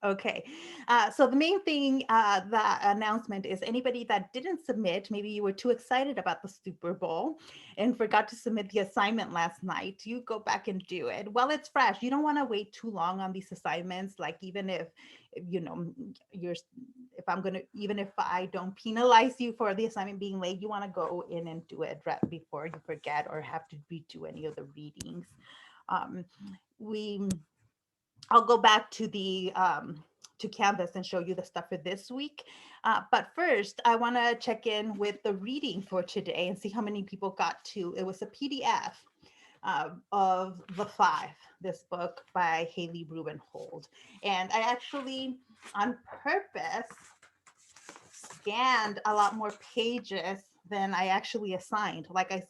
Okay. So the main thing, the announcement is anybody that didn't submit, maybe you were too excited about the Super Bowl and forgot to submit the assignment last night, you go back and do it while it's fresh. You don't want to wait too long on these assignments. Like even if, you're, if I'm going to, even if I don't penalize you for the assignment being late, you want to go in and do it right before you forget or have to redo any of the readings. Um, we I'll go back to Canvas and show you the stuff for this week. But first, I want to check in with the reading for today and see how many people got to. It was a PDF of The Five, this book by Haley Rubenhold. And I actually, on purpose, scanned a lot more pages than I actually assigned. Like I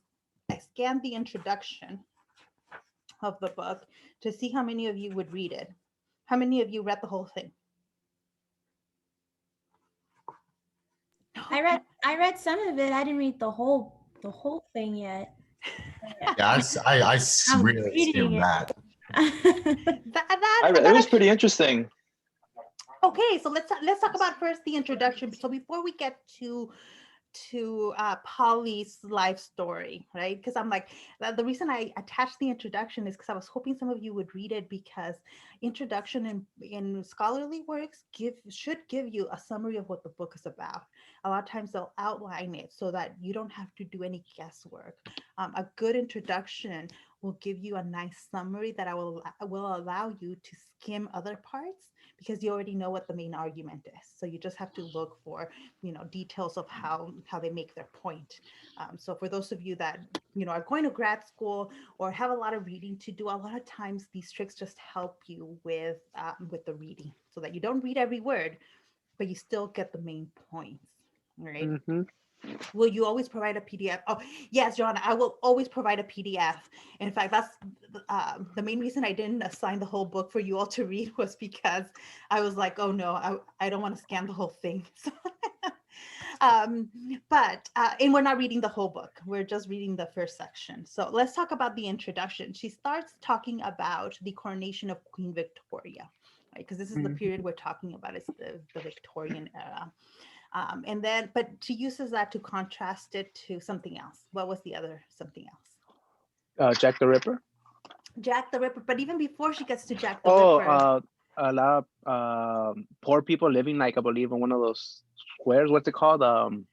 scanned the introduction of the book to see how many of you would read it. How many of you read the whole thing? I read some of it. I didn't read the whole thing yet. Yeah, I I'm really reading skimmed it. that. That It was pretty interesting. okay, so let's talk about first the introduction. So before we get to Polly's life story, right? Because I'm like, the reason I attached the introduction is because I was hoping some of you would read it, because introduction in scholarly works should give you a summary of what the book is about. A lot of times they'll outline it so that you don't have to do any guesswork. A good introduction will give you a nice summary that will allow you to skim other parts because you already know what the main argument is. So you just have to look for details of how they make their point. So for those of you that are going to grad school or have a lot of reading to do, a lot of times these tricks just help you with the reading so that you don't read every word, but you still get the main points. All right. Hmm. Will you always provide a PDF? Oh, yes, Joanna, I will always provide a PDF. In fact, that's the main reason I didn't assign the whole book for you all to read was because I was like, oh no, I don't want to scan the whole thing. So, um, and we're not reading the whole book. We're just reading the first section. So let's talk about the introduction. She starts talking about the coronation of Queen Victoria, right? Because this is the period we're talking about. It's the Victorian era. And then, but she uses that to contrast it to something else. What was the other something else? Jack the Ripper. Jack the Ripper. But even before she gets to Jack the Oh, Ripper, a lot of poor people living, like, I believe, in one of those squares. What's it called? Can't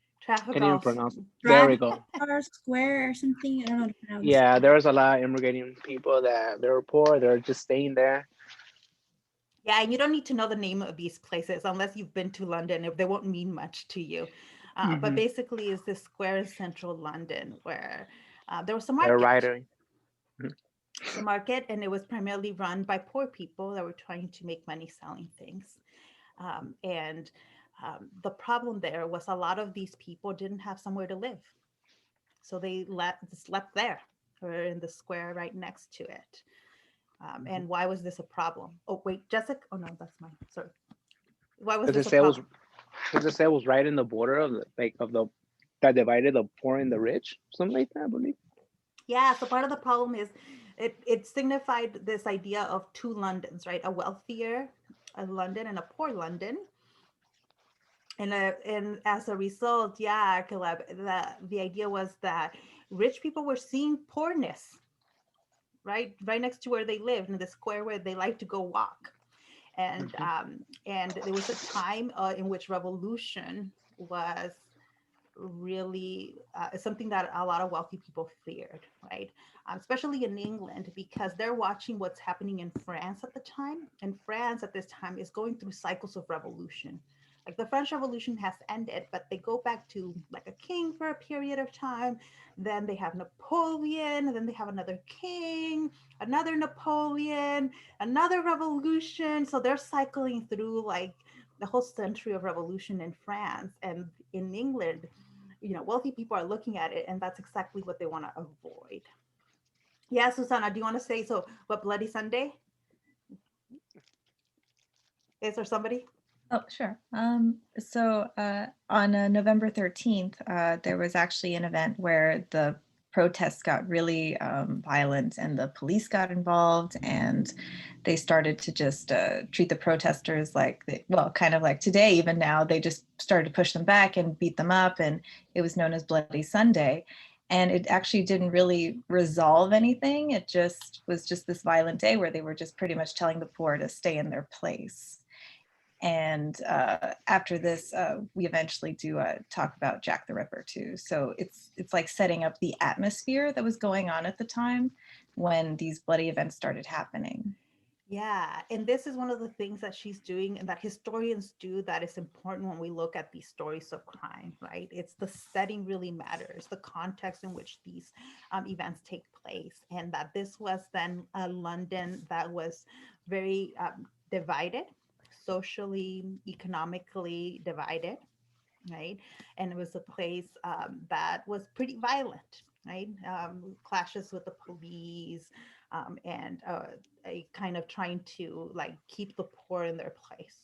even Trafalgar's. pronounce it. There we go. Trafalgar Square or something. I don't know how to pronounce Yeah, that. there was a lot of immigrating people that they were poor. They're just staying there. Yeah, and you don't need to know the name of these places unless you've been to London. They won't mean much to you. But Hmm. basically, is this square in central London where there was a They're market. riding. Mhm. The market, and it was primarily run by poor people that were trying to make money selling things. And the problem there was a lot of these people didn't have somewhere to live. So they slept there or in the square right next to it. And why was this a problem? Oh, wait, Jessica. Oh, no, that's mine. Sorry. Why was Because this they a say it was, problem? because they say it was right in the border of the, like, of the, that divided the poor and the rich, something like that, I believe. Yeah, so part of the problem is it signified this idea of two Londons, right? A wealthier London and a poor London. And as a result, yeah, Caleb, the idea was that rich people were seeing poorness right next to where they lived in the square where they like to go walk. Hmm. And there was a time in which revolution was really something that a lot of wealthy people feared, right? Especially in England, because they're watching what's happening in France at the time. And France at this time is going through cycles of revolution. Like the French Revolution has ended, but they go back to like a king for a period of time. Then they have Napoleon, and then they have another king, another Napoleon, another revolution. So they're cycling through like the whole century of revolution in France. And in England, wealthy people are looking at it, and that's exactly what they want to avoid. Yeah, Susanna, do you want to say so? What Bloody Sunday is, there somebody? Oh, sure. So on November 13th, there was actually an event where the protests got really violent and the police got involved, and they started to just treat the protesters like, well, kind of like today, even now, they just started to push them back and beat them up, and it was known as Bloody Sunday. And it actually didn't really resolve anything. It just was just this violent day where they were just pretty much telling the poor to stay in their place. And after this, we eventually do talk about Jack the Ripper too. So it's like setting up the atmosphere that was going on at the time when these bloody events started happening. Yeah, and this is one of the things that she's doing and that historians do that is important when we look at these stories of crime, right? It's the setting really matters, the context in which these events take place, and that this was then a London that was very divided, socially, economically divided, right? And it was a place that was pretty violent, right? Clashes with the police, and a kind of trying to like keep the poor in their place.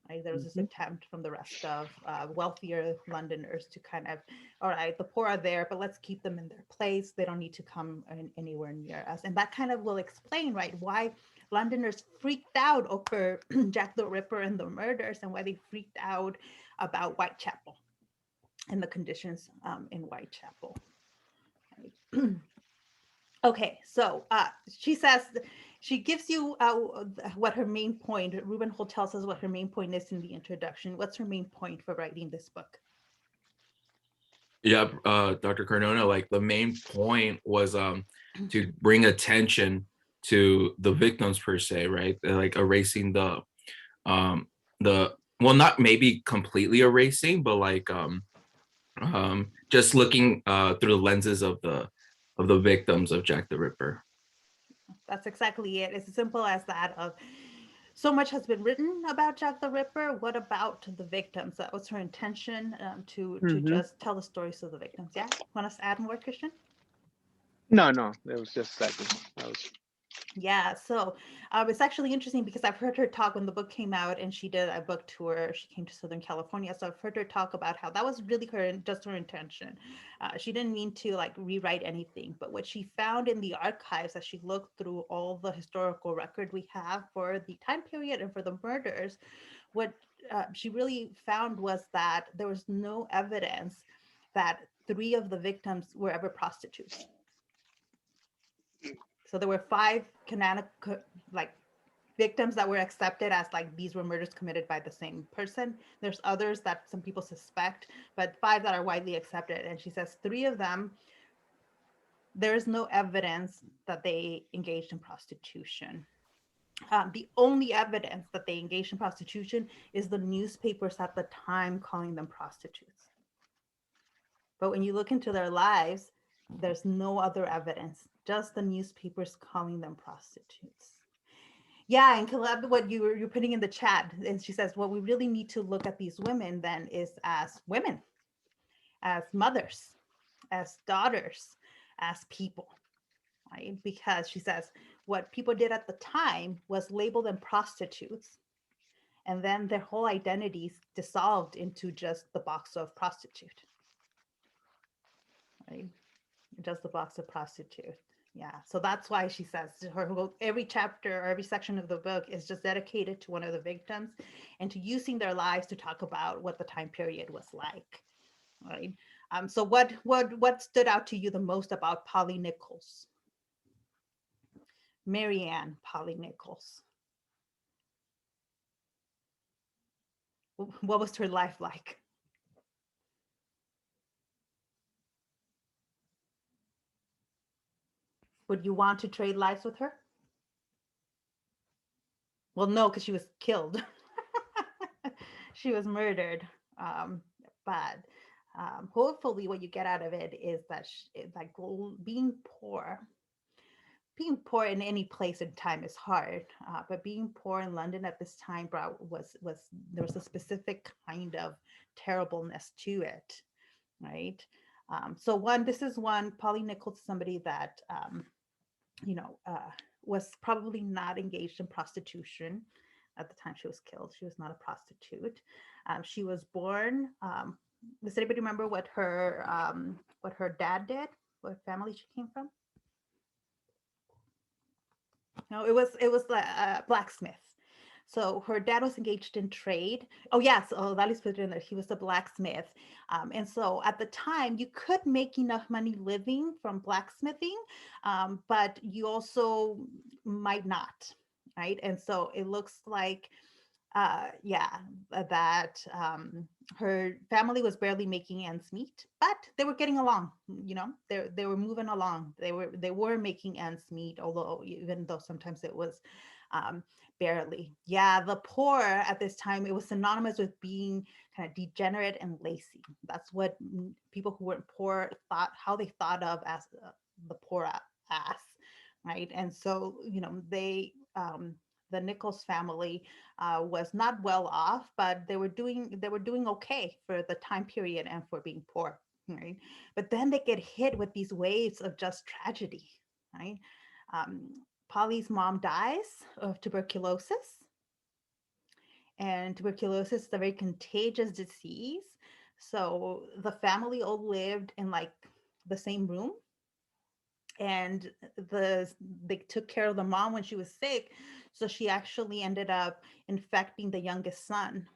Right? There was this attempt from the rest of wealthier Londoners to kind of, all right, the poor are there, but let's keep them in their place. They don't need to come anywhere near us. And that kind of will explain, right, why Londoners freaked out over Jack the Ripper and the murders, and why they freaked out about Whitechapel and the conditions in Whitechapel. Right? Okay, so she says, she gives you what her main point, Rubenhold tells us what her main point is in the introduction. What's her main point for writing this book? Yeah, Dr. Cardona, like the main point was to bring attention to the victims per se, right? Like erasing the well, not maybe completely erasing, but like just looking through the lenses of the victims of Jack the Ripper. That's exactly it. It's as simple as that. Of so much has been written about Jack the Ripper. What about the victims? That was her intention, to just tell the stories of the victims. Yeah, want us to add more, Christian? No, it was just that. Yeah, so it's actually interesting because I've heard her talk when the book came out and she did a book tour. She came to Southern California. So I've heard her talk about how that was really just her intention. She didn't mean to like rewrite anything, but what she found in the archives as she looked through all the historical record we have for the time period and for the murders, what she really found was that there was no evidence that 3 of the victims were ever prostitutes. So there were 5 canonical like victims that were accepted as like these were murders committed by the same person. There's others that some people suspect, but 5 that are widely accepted. And she says 3 of them, there is no evidence that they engaged in prostitution. The only evidence that they engaged in prostitution is the newspapers at the time calling them prostitutes. But when you look into their lives, there's no other evidence, just the newspapers calling them prostitutes. Yeah, and Caleb, what you're putting in the chat, and she says, what we really need to look at these women then is as women, as mothers, as daughters, as people, right? Because she says what people did at the time was label them prostitutes, and then their whole identities dissolved into just the box of prostitute, right? Just the box of prostitute. Yeah, so that's why she says every chapter or every section of the book is just dedicated to one of the victims and to using their lives to talk about what the time period was like, right? So what stood out to you the most about Polly Nichols? Marianne Polly Nichols. What was her life like? Would you want to trade lives with her? Well, no, because she was killed. She was murdered. But hopefully what you get out of it is that like being poor in any place and time is hard. But being poor in London at this time was there was a specific kind of terribleness to it, right? So Polly Nichols, somebody that was probably not engaged in prostitution at the time she was killed. She was not a prostitute. She was born Does anybody remember what her dad did? What family she came from? No, it was a blacksmith. So her dad was engaged in trade. Oh yes, oh Dali's put it in there. He was a blacksmith, and so at the time you could make enough money living from blacksmithing, but you also might not, right? And so it looks like, yeah, that her family was barely making ends meet, but they were getting along. They were moving along. They were making ends meet, although even though sometimes it was um, barely. Yeah, the poor at this time, it was synonymous with being kind of degenerate and lazy. That's what people who weren't poor thought, how they thought of as the poor ass, right? And so the Nichols family was not well off, but they were doing okay for the time period and for being poor, right? But then they get hit with these waves of just tragedy, right? Um, Polly's mom dies of tuberculosis, and tuberculosis is a very contagious disease. So the family all lived in like the same room, and they took care of the mom when she was sick. So she actually ended up infecting the youngest son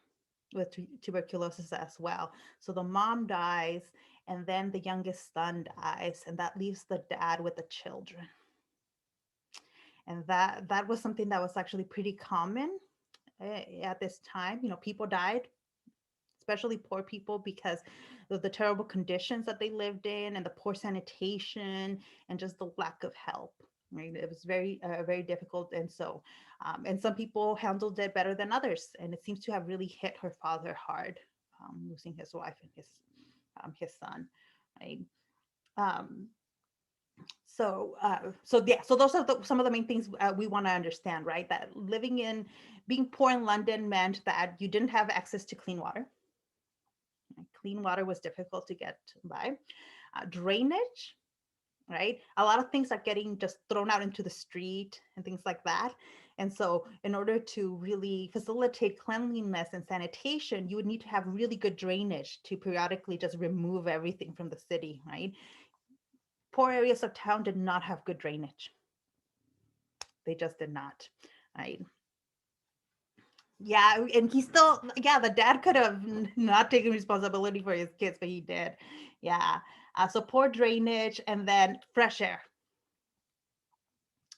with tuberculosis as well. So the mom dies, and then the youngest son dies, and that leaves the dad with the children. And that was something that was actually pretty common at this time. People died, especially poor people, because of the terrible conditions that they lived in and the poor sanitation and just the lack of help. Right? It was very difficult, and so and some people handled it better than others, and it seems to have really hit her father hard, losing his wife and his son. Right? Um, so yeah, so those are some of the main things we want to understand, right? That being poor in London meant that you didn't have access to clean water. Clean water was difficult to get by. Drainage, right? A lot of things are getting just thrown out into the street and things like that. And so in order to really facilitate cleanliness and sanitation, you would need to have really good drainage to periodically just remove everything from the city, right? Poor areas of town did not have good drainage. They just did not, right? Yeah, and the dad could have not taken responsibility for his kids, but he did. Yeah. So poor drainage, and then fresh air.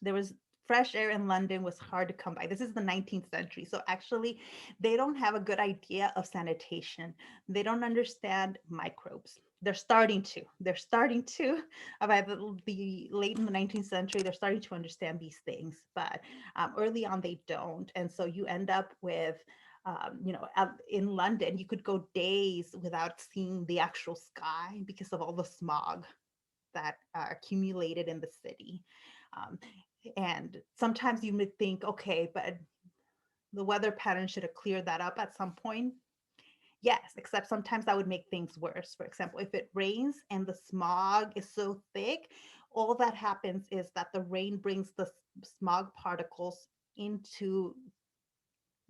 There was fresh air in London was hard to come by. This is the 19th century. So actually, they don't have a good idea of sanitation. They don't understand microbes. They're starting to. By the late in the 19th century, they're starting to understand these things. But early on, they don't. And so you end up with, in London, you could go days without seeing the actual sky because of all the smog that accumulated in the city. And sometimes you would think, okay, but the weather pattern should have cleared that up at some point. Yes, except sometimes that would make things worse. For example, if it rains and the smog is so thick, all that happens is that the rain brings the smog particles into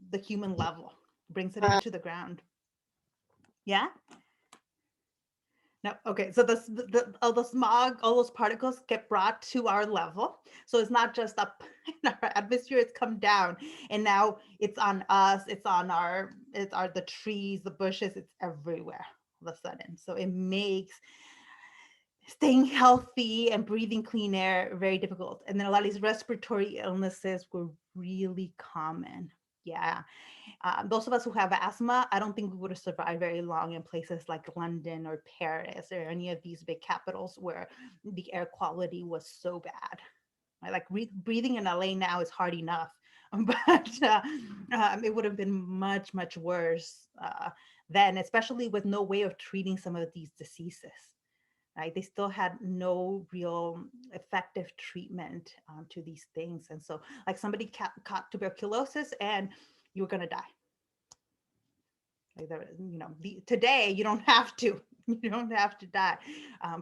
the human level, brings it into the ground. Yeah? No, okay. So all the smog, all those particles get brought to our level. So it's not just up in our atmosphere; it's come down, and now it's on us. The trees, the bushes. It's everywhere all of a sudden. So it makes staying healthy and breathing clean air very difficult. And then a lot of these respiratory illnesses were really common. Yeah. Those of us who have asthma, I don't think we would have survived very long in places like London or Paris or any of these big capitals where the air quality was so bad. Like breathing in LA now is hard enough, but it would have been much, much worse then, especially with no way of treating some of these diseases. Right? They still had no real effective treatment to these things. And so like somebody caught tuberculosis and you were going to die. Like today you don't have to. You don't have to die.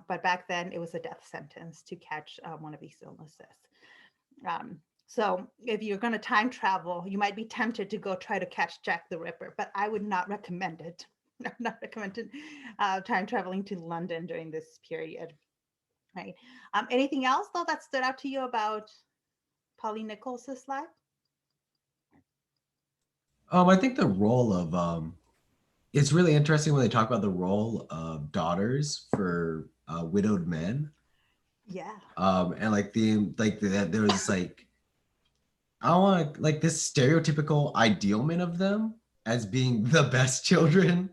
But back then it was a death sentence to catch one of these illnesses. So if you're going to time travel, you might be tempted to go try to catch Jack the Ripper, but I would not recommend it. not recommended time traveling to London during this period, right? Anything else though that stood out to you about Polly Nicholas's life? I think the role of it's really interesting when they talk about the role of daughters for widowed men. Yeah. And that there was like I don't want like this stereotypical idealment of them as being the best children,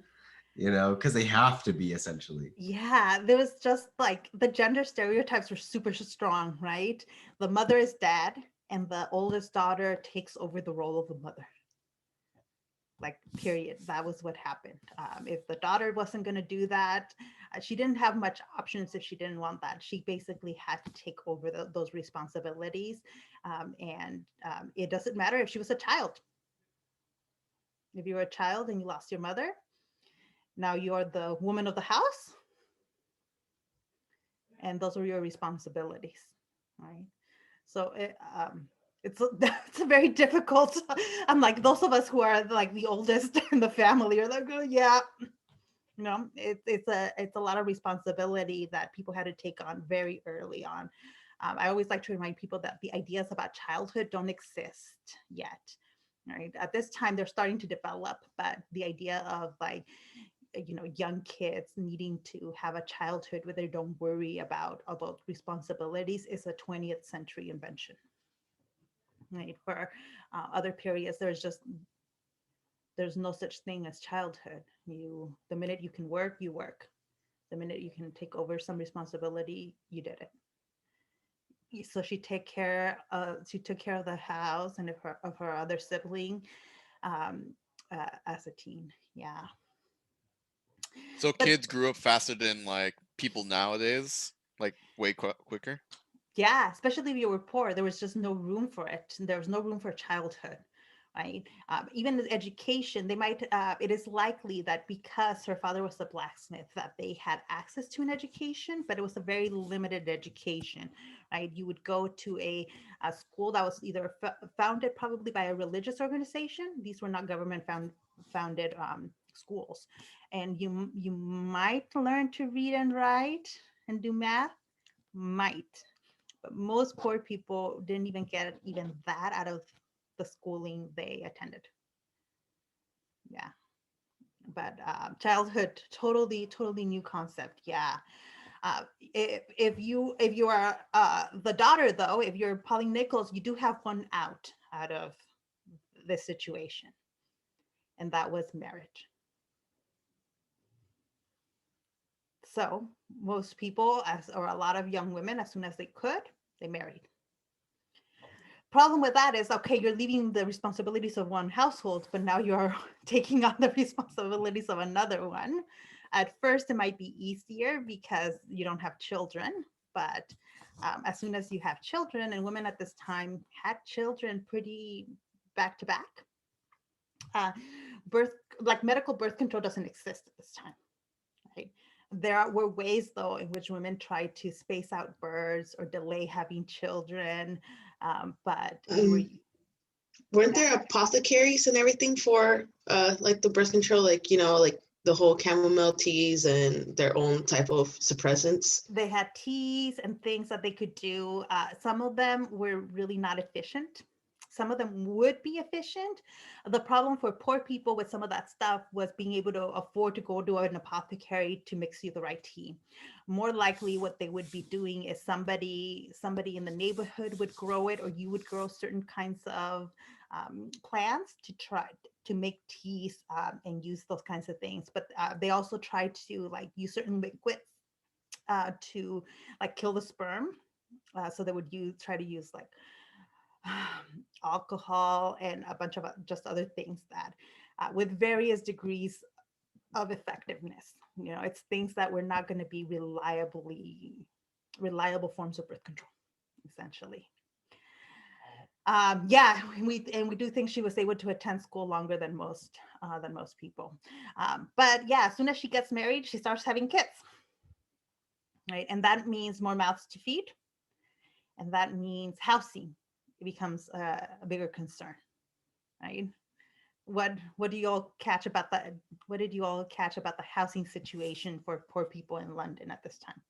because they have to be essentially. Yeah, there was just like the gender stereotypes were super strong, right? The mother is dead, and the oldest daughter takes over the role of the mother. Like, period. That was what happened. If the daughter wasn't going to do that, she didn't have much options if she didn't want that. She basically had to take over those responsibilities. And it doesn't matter if she was a child. If you were a child and you lost your mother, now you're the woman of the house. And those are your responsibilities, right? So it's a very difficult. I'm like, those of us who are like the oldest in the family are like, oh, yeah, it's a lot of responsibility that people had to take on very early on. I always like to remind people that the ideas about childhood don't exist yet, right? At this time, they're starting to develop, but the idea of like, young kids needing to have a childhood where they don't worry about responsibilities is a 20th century invention. Right? For other periods, there's no such thing as childhood. The minute you can work, you work. The minute you can take over some responsibility, you did it. So she took care of the house and of her other sibling as a teen. Yeah. So kids grew up faster than like people nowadays, like way quicker. Yeah, especially if you were poor, there was just no room for it. There was no room for childhood, right? Even with education, it is likely that because her father was a blacksmith, that they had access to an education, but it was a very limited education, right? You would go to a school that was either founded probably by a religious organization. These were not government founded schools. And you might learn to read and write and do math, might. But most poor people didn't even get even that out of the schooling they attended. Yeah. But childhood, totally new concept. Yeah. If you are the daughter though, if you're Polly Nichols, you do have one out of this situation, and that was marriage. So most people, or a lot of young women, as soon as they could, they married. Problem with that is, okay, you're leaving the responsibilities of one household, but now you're taking on the responsibilities of another one. At first, it might be easier because you don't have children, but as soon as you have children, and women at this time had children pretty back to back, medical birth control doesn't exist at this time, right? There were ways, though, in which women tried to space out births or delay having children, but weren't there apothecaries and everything for like the birth control, like like the whole chamomile teas and their own type of suppressants? They had teas and things that they could do. Some of them were really not efficient. Some of them would be efficient. The problem for poor people with some of that stuff was being able to afford to go to an apothecary to mix you the right tea. More likely what they would be doing is somebody in the neighborhood would grow it, or you would grow certain kinds of plants to try to make teas and use those kinds of things. But they also tried to like use certain liquids to like kill the sperm. So they would try to use like alcohol and a bunch of just other things that with various degrees of effectiveness. It's things that were not going to be reliable forms of birth control, essentially. Yeah, we do think she was able to attend school longer than most people. But yeah, as soon as she gets married, she starts having kids, right? And that means more mouths to feed, and that means housing. It becomes a bigger concern, right? what do you all catch about the what did you all catch about the housing situation for poor people in London at this time?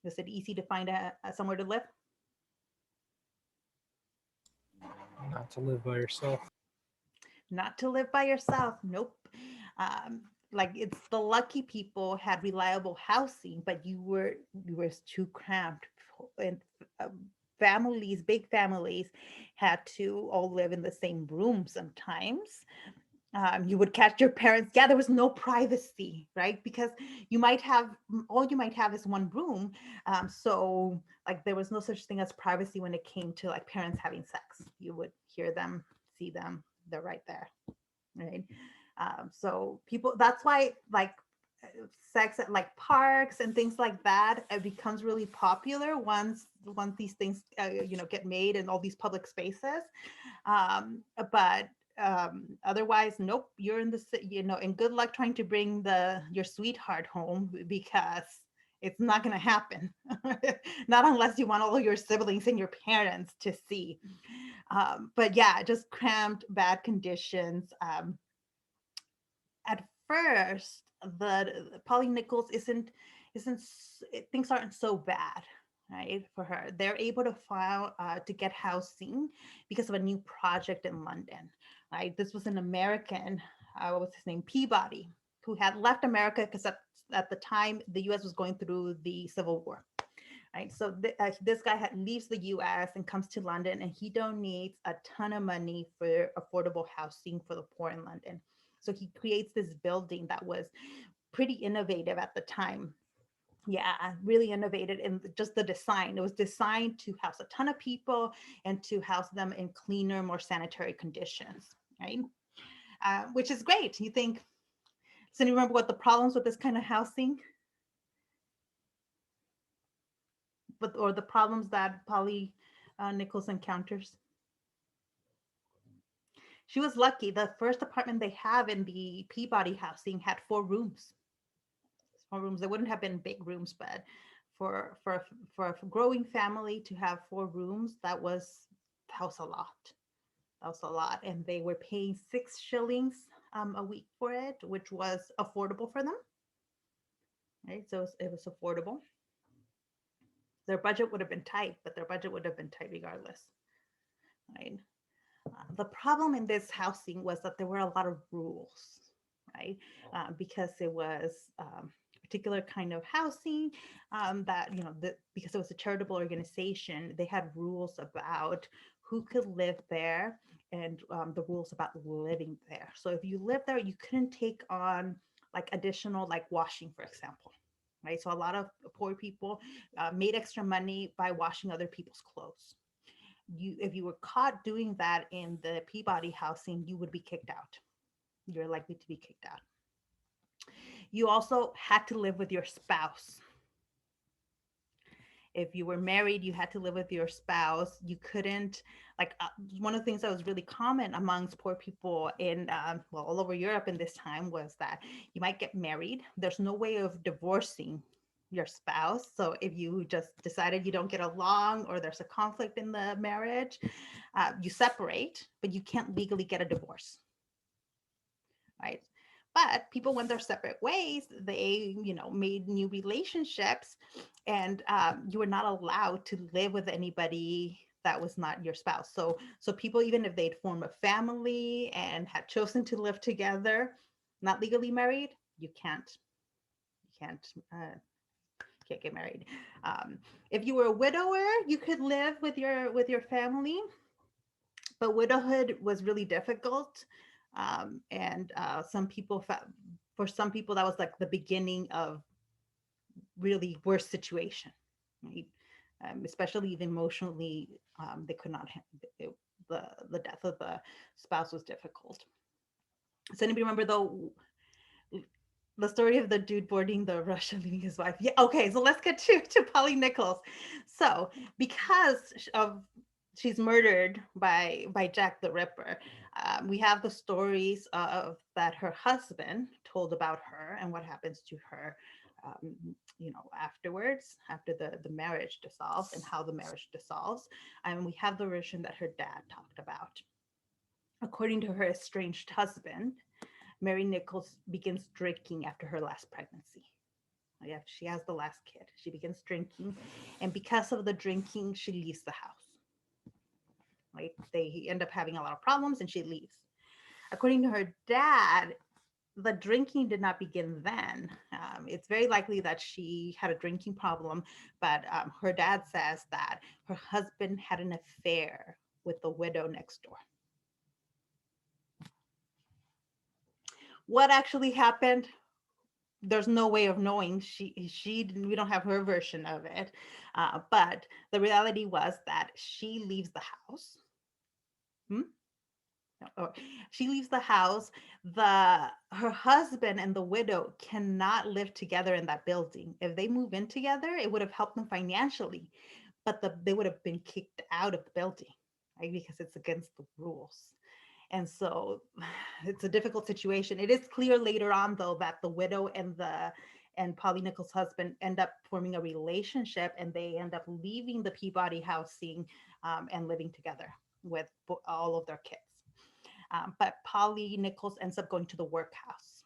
Was it easy to find somewhere to live? Not to live by yourself. Not to live by yourself. Nope. Um, like it's the lucky people had reliable housing, but you were too cramped, and families, big families, had to all live in the same room sometimes. You would catch your parents. Yeah, there was no privacy, right? Because all you might have is one room. So like there was no such thing as privacy when it came to like parents having sex. You would hear them, see them, they're right there, right? So people, that's why like sex at like parks and things like that, it becomes really popular once these things get made in all these public spaces. But otherwise, nope, you're in the and good luck trying to bring your sweetheart home, because it's not going to happen. Not unless you want all of your siblings and your parents to see. But yeah, just cramped, bad conditions. At first, the Polly Nichols things aren't so bad, right, for her. They're able to file to get housing because of a new project in London, right? This was an American, what was his name, Peabody, who had left America because at the time the U.S. was going through the Civil War. Right, so this guy leaves the U.S. and comes to London, and he donates a ton of money for affordable housing for the poor in London. So he creates this building that was pretty innovative at the time. Yeah, really innovative in just the design. It was designed to house a ton of people and to house them in cleaner, more sanitary conditions, right? Which is great. You think, does anyone remember what the problems with this kind of housing? Or the problems that Polly Nichols encounters? She was lucky. The first apartment they have in the Peabody housing had 4 rooms. 4 rooms. They wouldn't have been big rooms, but for a growing family to have 4 rooms, that was a lot. That was a lot, and they were paying 6 shillings a week for it, which was affordable for them. Right, so it was affordable. Their budget would have been tight, but their budget would have been tight regardless. Right. The problem in this housing was that there were a lot of rules, right? Because it was a particular kind of housing that, because it was a charitable organization, they had rules about who could live there and the rules about living there. So if you lived there, you couldn't take on like additional, like washing, for example, right? So a lot of poor people made extra money by washing other people's clothes. If you were caught doing that in the Peabody housing, you would be kicked out. You're likely to be kicked out. You also had to live with your spouse. If you were married, you had to live with your spouse. You couldn't, one of the things that was really common amongst poor people in, all over Europe in this time was that you might get married. There's no way of divorcing your spouse. So if you just decided you don't get along or there's a conflict in the marriage, you separate, but you can't legally get a divorce, right? But people went their separate ways. They, made new relationships, and you were not allowed to live with anybody that was not your spouse. So people, even if they'd formed a family and had chosen to live together, not legally married, you can't get married. If you were a widower, you could live with your family, but widowhood was really difficult. And for some people, that was like the beginning of really worse situation, right? Especially emotionally, they could not handle the death of the spouse was difficult. Does anybody remember the story of the dude boarding the Russian leaving his wife? Yeah. Okay. So let's get to Polly Nichols. So because of she's murdered by Jack the Ripper, we have the stories of that her husband told about her and what happens to her, afterwards, after the marriage dissolves and how the marriage dissolves. And we have the version that her dad talked about. According to her estranged husband, Mary Nichols begins drinking after her last pregnancy. Yeah, she has the last kid. She begins drinking, and because of the drinking, she leaves the house. Right? They end up having a lot of problems, and she leaves. According to her dad, the drinking did not begin then. It's very likely that she had a drinking problem, but her dad says that her husband had an affair with the widow next door. What actually happened? There's no way of knowing. We don't have her version of it. But the reality was that she leaves the house. She leaves the house. Her husband and the widow cannot live together in that building. If they move in together, it would have helped them financially, but they would have been kicked out of the building, right? Because it's against the rules. And so it's a difficult situation. It is clear later on, though, that the widow and Polly Nichols' husband end up forming a relationship, and they end up leaving the Peabody housing and living together with all of their kids. But Polly Nichols ends up going to the workhouse.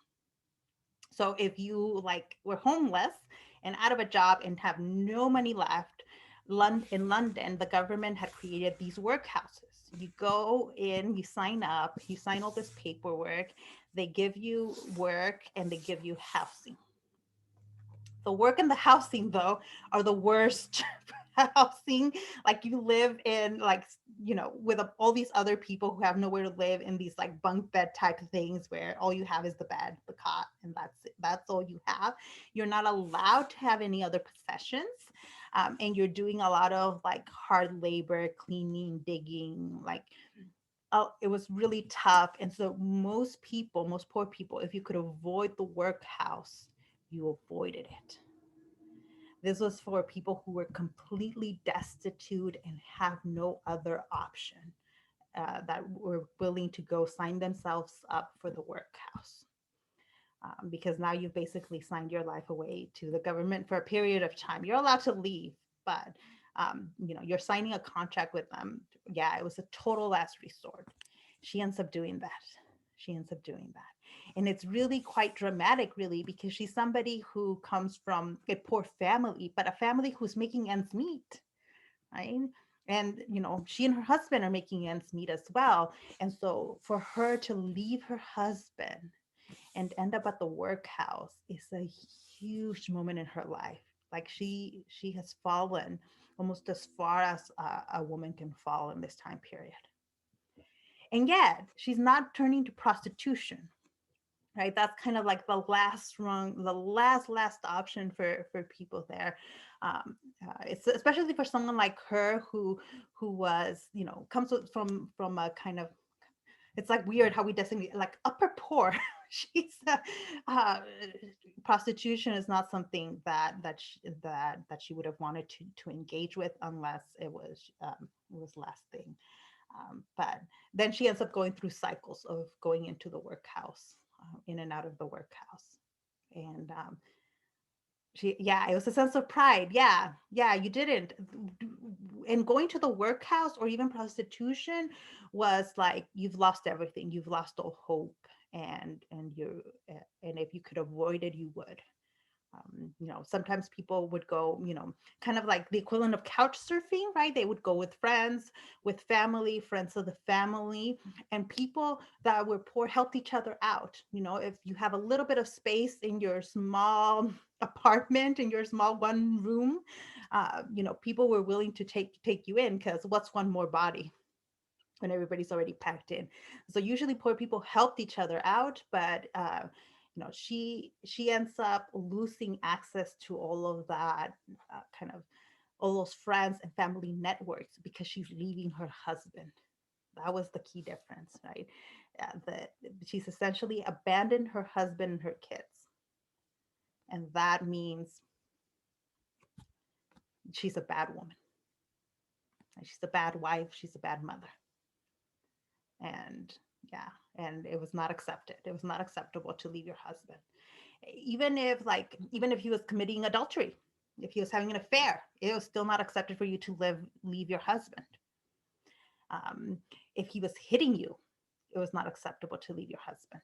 So if you were homeless and out of a job and have no money left, in London, the government had created these workhouses. You go in, you sign up, you sign all this paperwork, they give you work, and they give you housing. The work and the housing, though, are the worst housing. Like, you live in, with all these other people who have nowhere to live in these bunk bed type of things where all you have is the bed, the cot, and that's it. That's all you have. You're not allowed to have any other possessions. And you're doing a lot of hard labor, cleaning, digging, it was really tough. And so most poor people, if you could avoid the workhouse, you avoided it. This was for people who were completely destitute and have no other option, that were willing to go sign themselves up for the workhouse. Because now you've basically signed your life away to the government for a period of time. You're allowed to leave, but you're signing a contract with them. Yeah, it was a total last resort. She ends up doing that. And it's really quite dramatic, really, because she's somebody who comes from a poor family, but a family who's making ends meet, right? And, she and her husband are making ends meet as well. And so for her to leave her husband and end up at the workhouse is a huge moment in her life. She has fallen almost as far as a woman can fall in this time period. And yet she's not turning to prostitution, right? That's kind of like the last rung, the last option for people there. It's especially for someone like her who was, comes from a kind of, it's weird how we designate upper poor. She's prostitution is not something that she would have wanted to engage with unless it was last thing. But then she ends up going through cycles of going into the workhouse, in and out of the workhouse, and it was a sense of pride. Yeah, you didn't. And going to the workhouse or even prostitution was you've lost everything. You've lost all hope, and if you could avoid it, you would. Sometimes people would go, kind of like the equivalent of couch surfing, right? They would go with friends, with family, friends of the family, and people that were poor helped each other out. If you have a little bit of space in your small apartment, in your small one room, people were willing to take you in, because what's one more body when everybody's already packed in? So usually poor people helped each other out, but she ends up losing access to all of that, kind of all those friends and family networks, because she's leaving her husband. That was the key difference, right? She's essentially abandoned her husband and her kids. And that means she's a bad woman. She's a bad wife. She's a bad mother. And and it was not accepted. It was not acceptable to leave your husband. Even if he was committing adultery, if he was having an affair, it was still not accepted for you to leave your husband. If he was hitting you, it was not acceptable to leave your husband.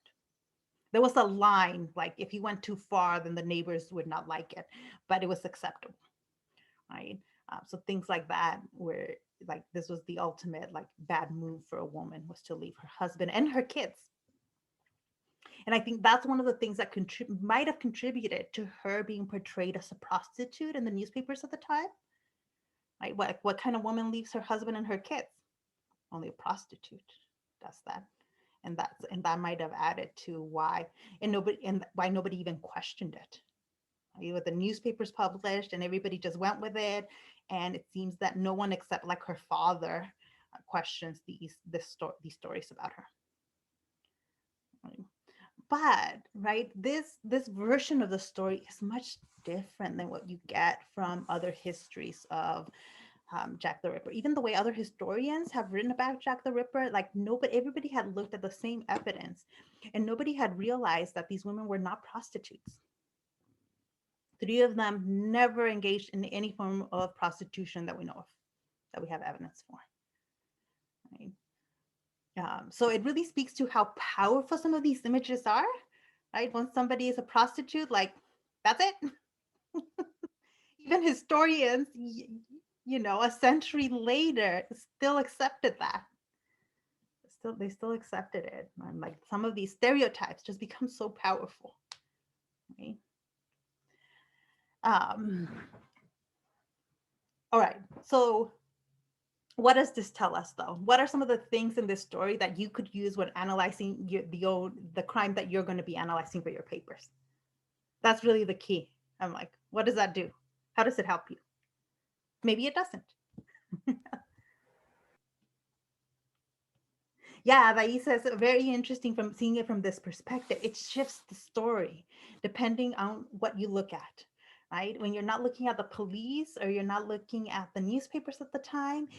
There was a line, like if you went too far, then the neighbors would not like it, but it was acceptable, right? So things like that, where like this was the ultimate like bad move for a woman, was to leave her husband and her kids. And I think that's one of the things that might have contributed to her being portrayed as a prostitute in the newspapers at the time. Right? What kind of woman leaves her husband and her kids? Only a prostitute does that. And that might have added to why why nobody even questioned it. With the newspapers published and everybody just went with it, and it seems that no one except like her father questions these stories about her. But right, this version of the story is much different than what you get from other histories of Jack the Ripper. Even the way other historians have written about Jack the Ripper, like everybody had looked at the same evidence, and nobody had realized that these women were not prostitutes. 3 of them never engaged in any form of prostitution that we know of, that we have evidence for. Right? So it really speaks to how powerful some of these images are, right? When somebody is a prostitute, like, that's it. Even historians, a century later, still accepted that. They still accepted it. And like some of these stereotypes just become so powerful, right? All right, so what does this tell us, though? What are some of the things in this story that you could use when analyzing the crime that you're going to be analyzing for your papers? That's really the key. I'm like, what does that do? How does it help you? Maybe it doesn't. Yeah, Thais says, very interesting from seeing it from this perspective. It shifts the story depending on what you look at, right? When you're not looking at the police or you're not looking at the newspapers at the time,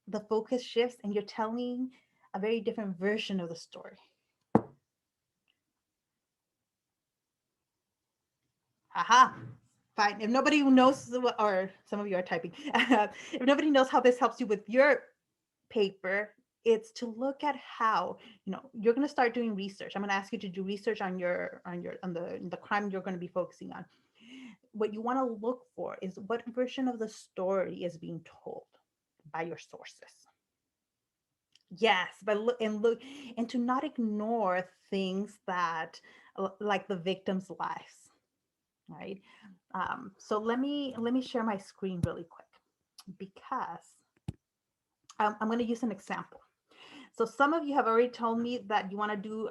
the focus shifts and you're telling a very different version of the story. Aha, fine. If nobody knows, or some of you are typing, if nobody knows how this helps you with your paper, it's to look at how, you're going to start doing research. I'm going to ask you to do research on the crime you're going to be focusing on. What you want to look for is what version of the story is being told by your sources. Yes, but look and to not ignore things that like the victims' lives, right? So let me share my screen really quick, because I'm going to use an example. So some of you have already told me that you want to do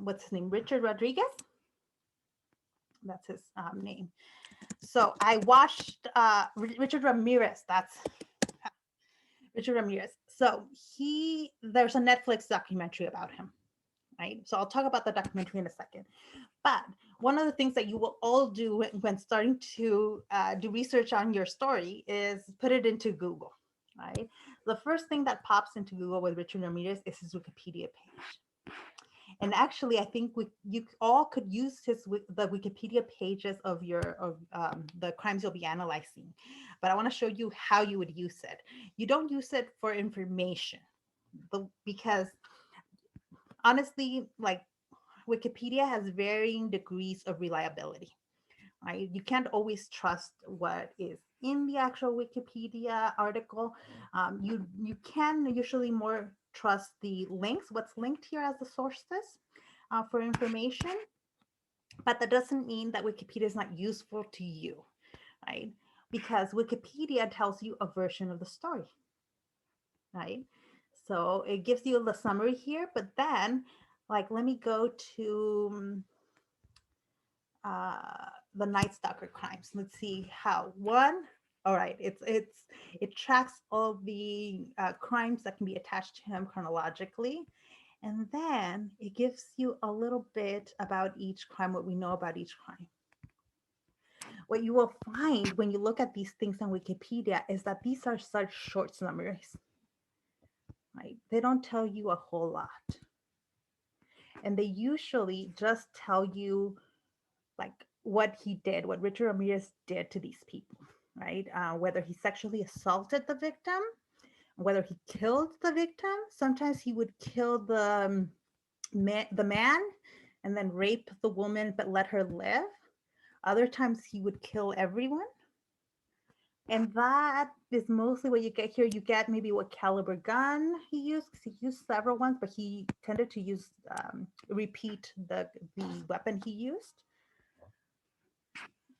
what's his name, Richard Rodriguez. That's his name. So I watched Richard Ramirez. That's Richard Ramirez. So there's a Netflix documentary about him, right? So I'll talk about the documentary in a second. But one of the things that you will all do when starting to do research on your story is put it into Google, right? The first thing that pops into Google with Richard Ramirez is his Wikipedia page. And actually, I think you all could use the Wikipedia pages of the crimes you'll be analyzing. But I want to show you how you would use it. You don't use it for information, because honestly, like, Wikipedia has varying degrees of reliability, right? You can't always trust what is in the actual Wikipedia article. You can usually more trust the links, what's linked here as the sources for information, but that doesn't mean that Wikipedia is not useful to you, right? Because Wikipedia tells you a version of the story, right? So it gives you the summary here, but then, like, let me go to the Night Stalker crimes. Let's see how all right, it tracks all the crimes that can be attached to him chronologically, and then it gives you a little bit about each crime, what we know about each crime. What you will find when you look at these things on Wikipedia is that these are such short summaries, right? They don't tell you a whole lot, and they usually just tell you like what he did, what Richard Ramirez did to these people, right? Whether he sexually assaulted the victim, whether he killed the victim. Sometimes he would kill the man and then rape the woman but let her live. Other times he would kill everyone. And that is mostly what you get here. You get maybe what caliber gun he used, because he used several ones, but he tended to use repeat the weapon he used.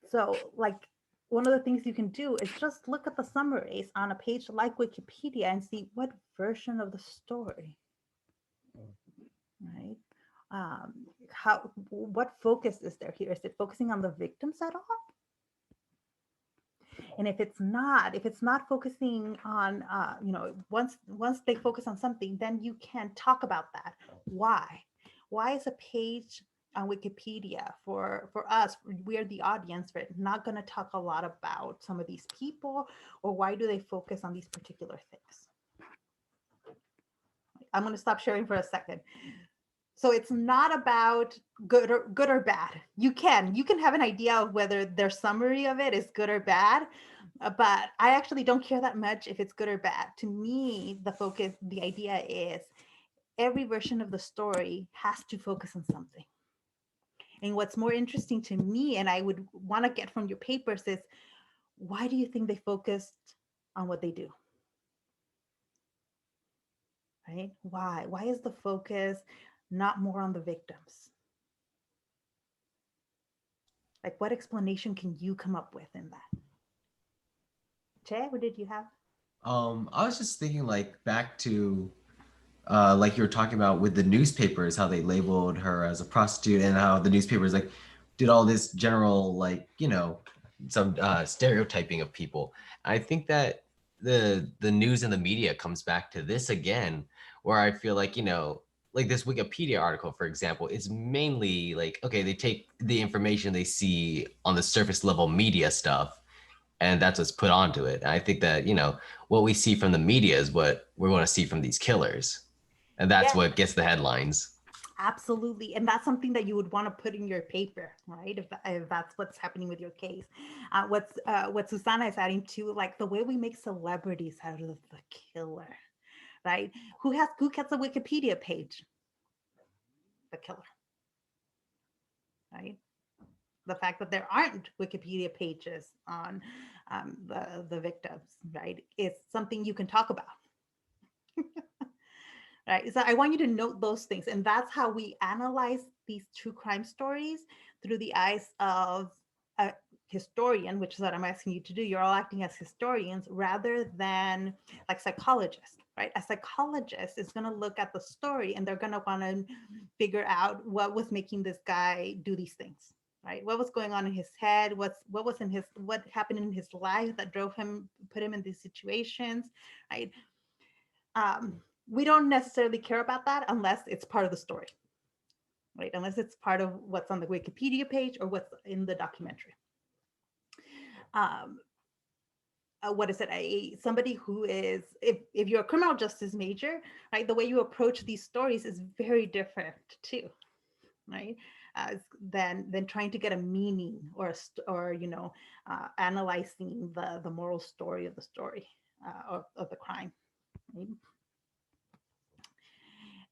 So like one of the things you can do is just look at the summaries on a page like Wikipedia and see what version of the story, right? What focus is there here? Is it focusing on the victims at all? And if it's not focusing on, once they focus on something, then you can talk about that. Why? Why is a page on Wikipedia for us, we're the audience, right, not going to talk a lot about some of these people, or why do they focus on these particular things? I'm going to stop sharing for a second. So it's not about good or bad. You can have an idea of whether their summary of it is good or bad, but I actually don't care that much if it's good or bad. To me, the idea is every version of the story has to focus on something. And what's more interesting to me, and I would want to get from your papers, is why do you think they focused on what they do? Right? Why? Why is the focus not more on the victims? Like, what explanation can you come up with in that? Che, what did you have? I was just thinking, like, back to like you were talking about with the newspapers, how they labeled her as a prostitute, and how the newspapers like did all this general, like, some stereotyping of people. I think that the news and the media comes back to this again, where I feel like, like this Wikipedia article, for example, is mainly like, okay, they take the information they see on the surface level media stuff, and that's what's put onto it. And I think that, what we see from the media is what we want to see from these killers. And that's what gets the headlines. Absolutely. And that's something that you would want to put in your paper, right? If that's what's happening with your case. What Susana is adding to, like the way we make celebrities out of the killer, right? Who gets a Wikipedia page? The killer, right? The fact that there aren't Wikipedia pages on the victims, right, is something you can talk about. Right. So I want you to note those things. And that's how we analyze these true crime stories, through the eyes of a historian, which is what I'm asking you to do. You're all acting as historians rather than like psychologists, right? A psychologist is going to look at the story and they're going to want to figure out what was making this guy do these things, right? What was going on in his head? What happened in his life that put him in these situations, right? We don't necessarily care about that unless it's part of the story, right? Unless it's part of what's on the Wikipedia page or what's in the documentary. What is it? Somebody who is, if you're a criminal justice major, right, the way you approach these stories is very different too, right? Than trying to get a meaning or analyzing the moral story of the story of the crime. Right?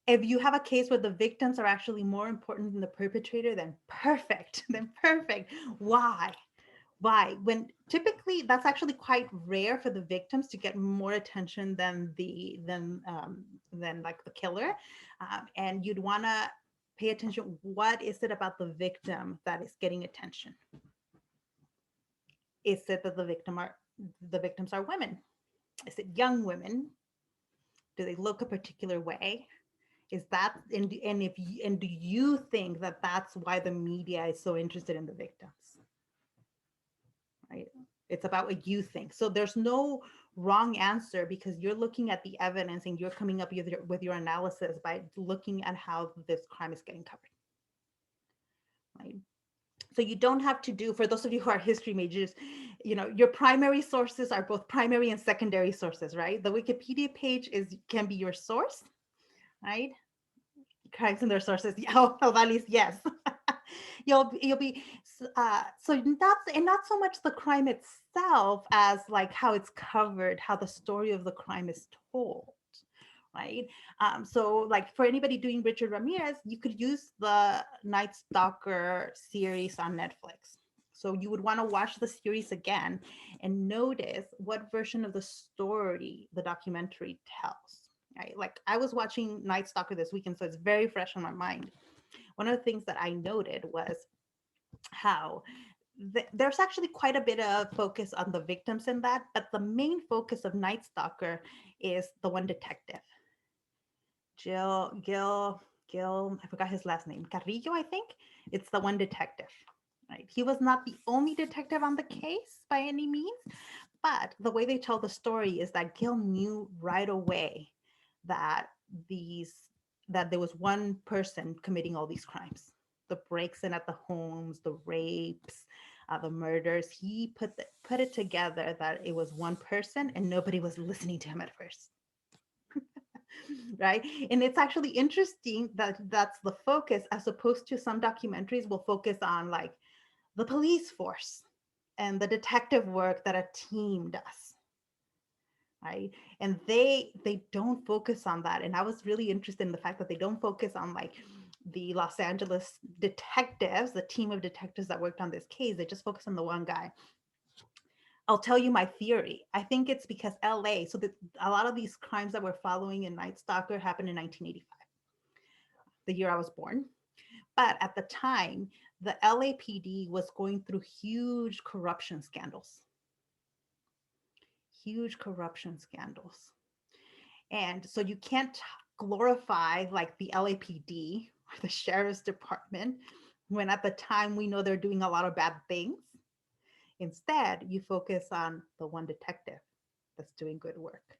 If you have a case where the victims are actually more important than the perpetrator, then perfect. Why? When typically that's actually quite rare for the victims to get more attention than like the killer, and you'd want to pay attention. What is it about the victim that is getting attention? Is it that the victims are women? Is it young women? Do they look a particular way? Is that and do you think that that's why the media is so interested in the victims? Right? It's about what you think. So there's no wrong answer, because you're looking at the evidence and you're coming up with your analysis by looking at how this crime is getting covered. Right? So you don't have to do, for those of you who are history majors, your primary sources are both primary and secondary sources, right? The Wikipedia page can be your source, right? Crimes and their sources. Oh, Valis, yes. You'll be So not so much the crime itself as like how it's covered, how the story of the crime is told, right? So like for anybody doing Richard Ramirez, you could use the Night Stalker series on Netflix. So you would want to watch the series again and notice what version of the story the documentary tells, right? Like I was watching Night Stalker this weekend, so it's very fresh on my mind. One of the things that I noted was how there's actually quite a bit of focus on the victims in that, but the main focus of Night Stalker is the one detective, Gil, I forgot his last name, Carrillo, I think. It's the one detective, right? He was not the only detective on the case by any means, but the way they tell the story is that Gil knew right away that there was one person committing all these crimes, the breaks in at the homes, the rapes, the murders. He put it together that it was one person and nobody was listening to him at first. Right? And it's actually interesting that that's the focus, as opposed to some documentaries will focus on like the police force and the detective work that a team does. Right? And they don't focus on that. And I was really interested in the fact that they don't focus on like the Los Angeles detectives, the team of detectives that worked on this case. They just focus on the one guy. I'll tell you my theory. I think it's because LA, so that a lot of these crimes that we're following in Night Stalker happened in 1985, the year I was born. But at the time, the LAPD was going through huge corruption scandals. And so you can't glorify like the LAPD or the sheriff's department when at the time we know they're doing a lot of bad things. Instead, you focus on the one detective that's doing good work.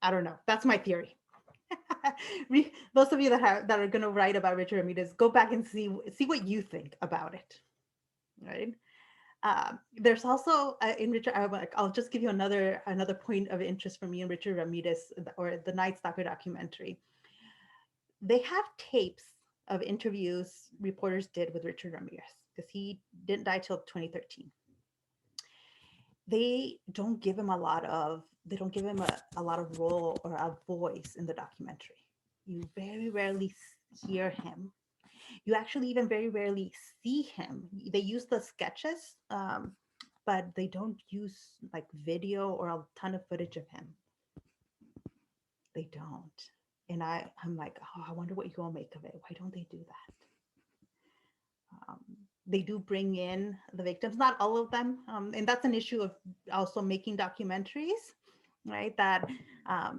I don't know. That's my theory. Those of you that are going to write about Richard Ramirez, go back and see what you think about it. Right? There's also in Richard. I'll just give you another point of interest for me in Richard Ramirez or the Night Stalker documentary. They have tapes of interviews reporters did with Richard Ramirez, because he didn't die till 2013. They don't give him a lot of role or a voice in the documentary. You very rarely hear him. You actually even very rarely see him. They use the sketches, but they don't use like video or a ton of footage of him. They don't. And I'm like, oh, I wonder what you all make of it. Why don't they do that? They do bring in the victims, not all of them. And that's an issue of also making documentaries, right? That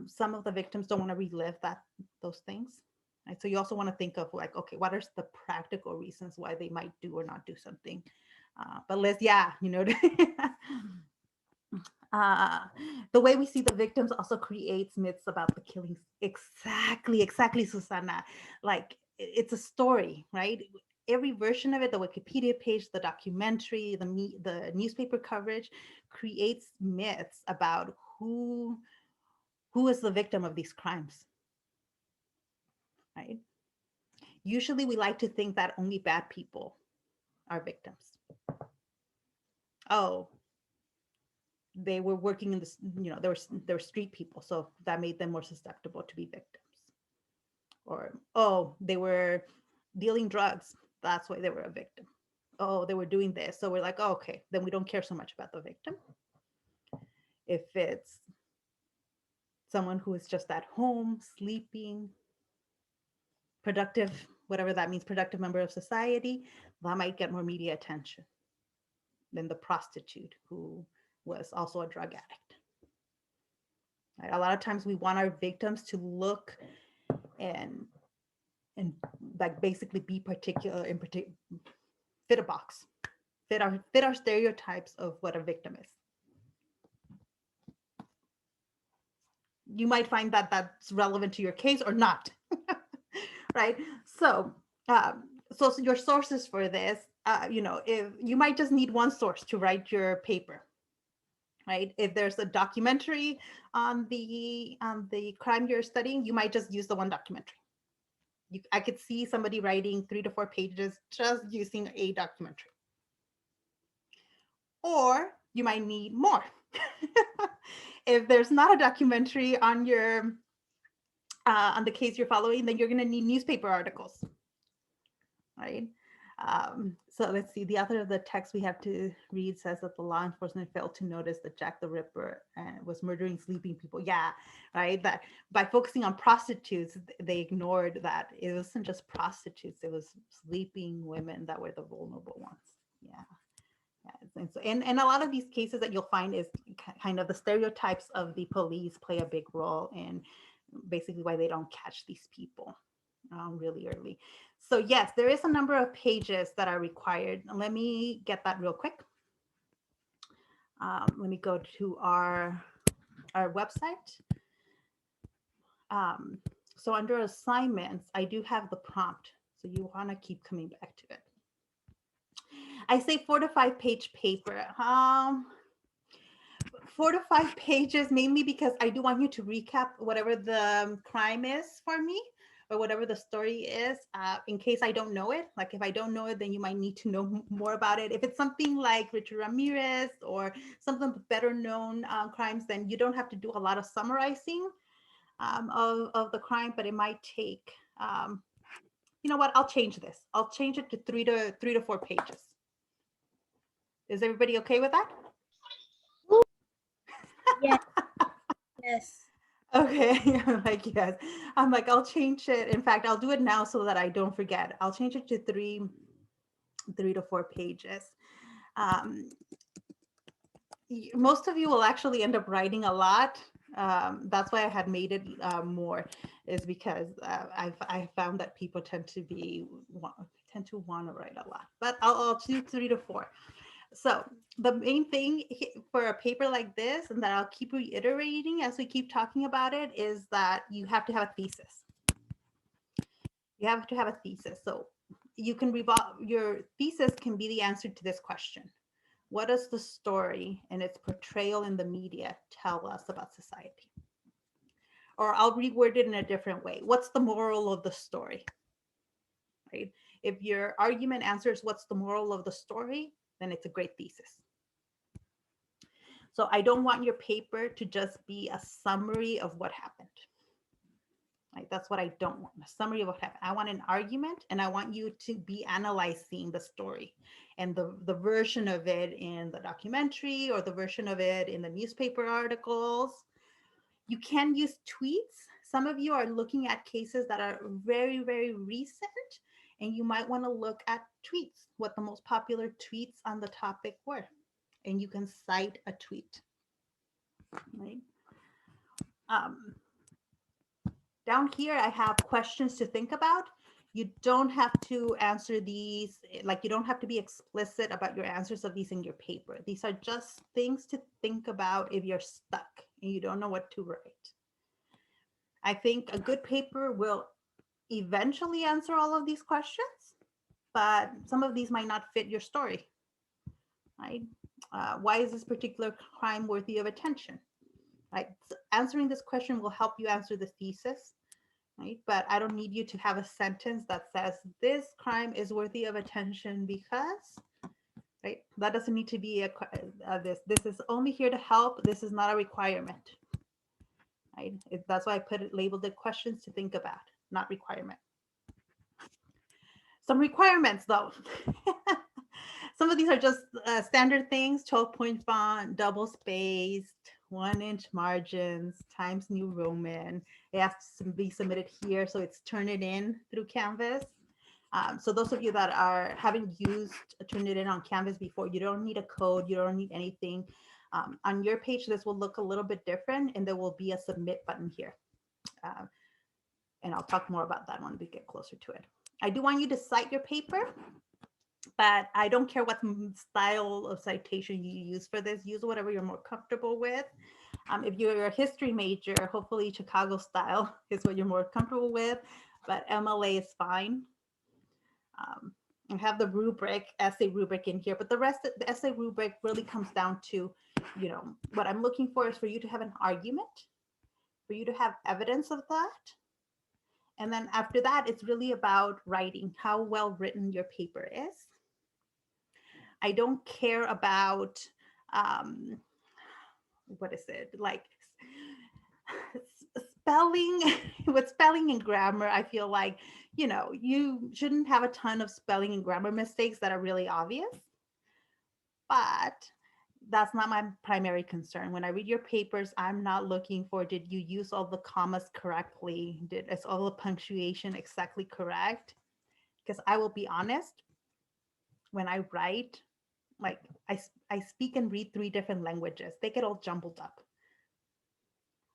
some of the victims don't want to relive those things. Right? So you also want to think of like, okay, what are the practical reasons why they might do or not do something? But the way we see the victims also creates myths about the killings. Exactly, Susana. Like it's a story, right? Every version of it, the Wikipedia page, the documentary, the newspaper coverage creates myths about who is the victim of these crimes, right? Usually we like to think that only bad people are victims. Oh, they were working in this, there were street people, so that made them more susceptible to be victims. Or, oh, they were dealing drugs, that's why they were a victim. Oh, they were doing this, so we're like, oh, okay, then we don't care so much about the victim. If it's someone who is just at home, sleeping, productive, whatever that means, productive member of society, that might get more media attention than the prostitute who was also a drug addict. Right? A lot of times we want our victims to look and like basically be particular and fit a box, fit our stereotypes of what a victim is. You might find that that's relevant to your case or not, right? So, so your sources for this, if you might just need one source to write your paper, right? If there's a documentary on the crime you're studying, you might just use the one documentary. I could see somebody writing 3 to 4 pages just using a documentary. Or you might need more. If there's not a documentary on your on the case you're following, then you're going to need newspaper articles, right? So let's see. The author of the text we have to read says that the law enforcement failed to notice that Jack the Ripper was murdering sleeping people. Yeah, right. That by focusing on prostitutes, they ignored that it wasn't just prostitutes; it was sleeping women that were the vulnerable ones. Yeah. And a lot of these cases that you'll find is kind of the stereotypes of the police play a big role in basically why they don't catch these people really early. So yes, there is a number of pages that are required. Let me get that real quick. Let me go to our website. So under assignments, I do have the prompt. So you want to keep coming back to it. I say 4 to 5 page paper. 4 to 5 pages, mainly because I do want you to recap whatever the crime is for me, or whatever the story is, in case I don't know it. Like if I don't know it, then you might need to know more about it. If it's something like Richard Ramirez or something better known crimes, then you don't have to do a lot of summarizing of the crime, but it might take, you know what, I'll change this. I'll change it to 3 to 4 pages. Is everybody okay with that? Yes. Yes. Okay, I'm like, yes. I'm like, I'll change it. In fact, I'll do it now so that I don't forget. I'll change it to 3 to 4 pages. Most of you will actually end up writing a lot. That's why I had made it more, is because I found that people tend to want to write a lot. But I'll do 3 to 4. So the main thing for a paper like this, and that I'll keep reiterating as we keep talking about it, is that you have to have a thesis. You have to have a thesis. So you can your thesis can be the answer to this question. What does the story and its portrayal in the media tell us about society? Or I'll reword it in a different way. What's the moral of the story? Right? If your argument answers what's the moral of the story, then it's a great thesis. So I don't want your paper to just be a summary of what happened. Like that's what I don't want, a summary of what happened. I want an argument, and I want you to be analyzing the story and the version of it in the documentary or the version of it in the newspaper articles. You can use tweets. Some of you are looking at cases that are very, very recent, and you might want to look at tweets, what the most popular tweets on the topic were, and you can cite a tweet. Right? Down here, I have questions to think about. You don't have to answer these, like you don't have to be explicit about your answers of these in your paper. These are just things to think about if you're stuck and you don't know what to write. I think a good paper will eventually answer all of these questions, but some of these might not fit your story, right? Why is this particular crime worthy of attention? Right? So answering this question will help you answer the thesis, right? But I don't need you to have a sentence that says this crime is worthy of attention because, right? That doesn't need to be this is only here to help. This is not a requirement, right? That's why I put it labeled the questions to think about, not requirement. Some requirements though. Some of these are just standard things: 12-point font, double spaced, 1-inch margins, Times New Roman. It has to be submitted here, so it's Turnitin through Canvas. So those of you that haven't used Turnitin on Canvas before, you don't need a code, you don't need anything. On your page, this will look a little bit different, and there will be a submit button here. And I'll talk more about that when we get closer to it. I do want you to cite your paper, but I don't care what style of citation you use for this. Use whatever you're more comfortable with. If you're a history major, hopefully Chicago style is what you're more comfortable with, but MLA is fine. I have the rubric, essay rubric in here, but the rest of the essay rubric really comes down to, you know, what I'm looking for is for you to have an argument, for you to have evidence of that, And then after that, it's really about writing, how well written your paper is. I don't care about, what is it, like spelling. With spelling and grammar, I feel like, you shouldn't have a ton of spelling and grammar mistakes that are really obvious. But that's not my primary concern. When I read your papers, I'm not looking for, did you use all the commas correctly? Is all the punctuation exactly correct? Because I will be honest, when I write, like I speak and read 3 different languages. They get all jumbled up.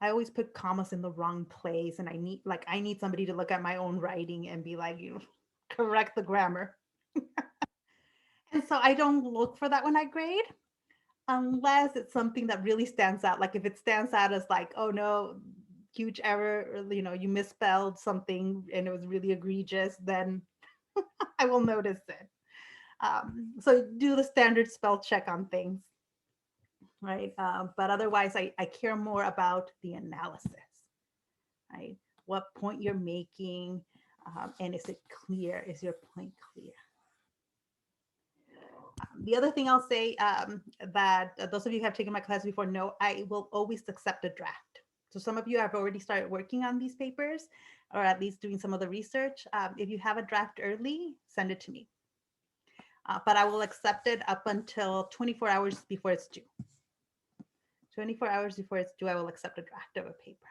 I always put commas in the wrong place, and I need somebody to look at my own writing and be like, correct the grammar. And so I don't look for that when I grade, unless it's something that really stands out. Like if it stands out as like, oh no, huge error, or, you misspelled something and it was really egregious, then I will notice it. So do the standard spell check on things, right? But otherwise, I care more about the analysis, right? What point you're making, and is it clear? Is your point clear? The other thing I'll say, that those of you who have taken my class before know, I will always accept a draft. So some of you have already started working on these papers, or at least doing some of the research. If you have a draft early, send it to me. But I will accept it up until 24 hours before it's due. 24 hours before it's due, I will accept a draft of a paper.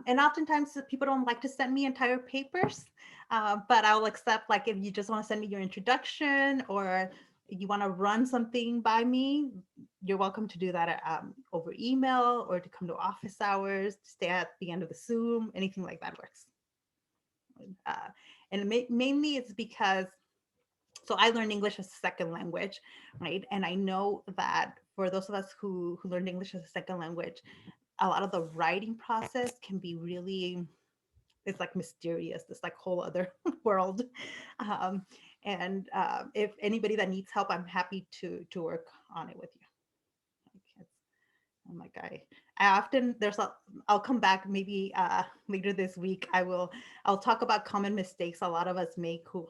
And oftentimes people don't like to send me entire papers, but I'll accept, like, if you just want to send me your introduction, or you want to run something by me, you're welcome to do that over email, or to come to office hours, to stay at the end of the Zoom, anything like that works. And mainly it's because, so I learned English as a second language, right? And I know that for those of us who learned English as a second language, a lot of the writing process can be really, it's like mysterious, this like whole other world. And if anybody that needs help, I'm happy to work on it with you. I'm like, I often, I'll come back maybe later this week. I'll talk about common mistakes a lot of us make who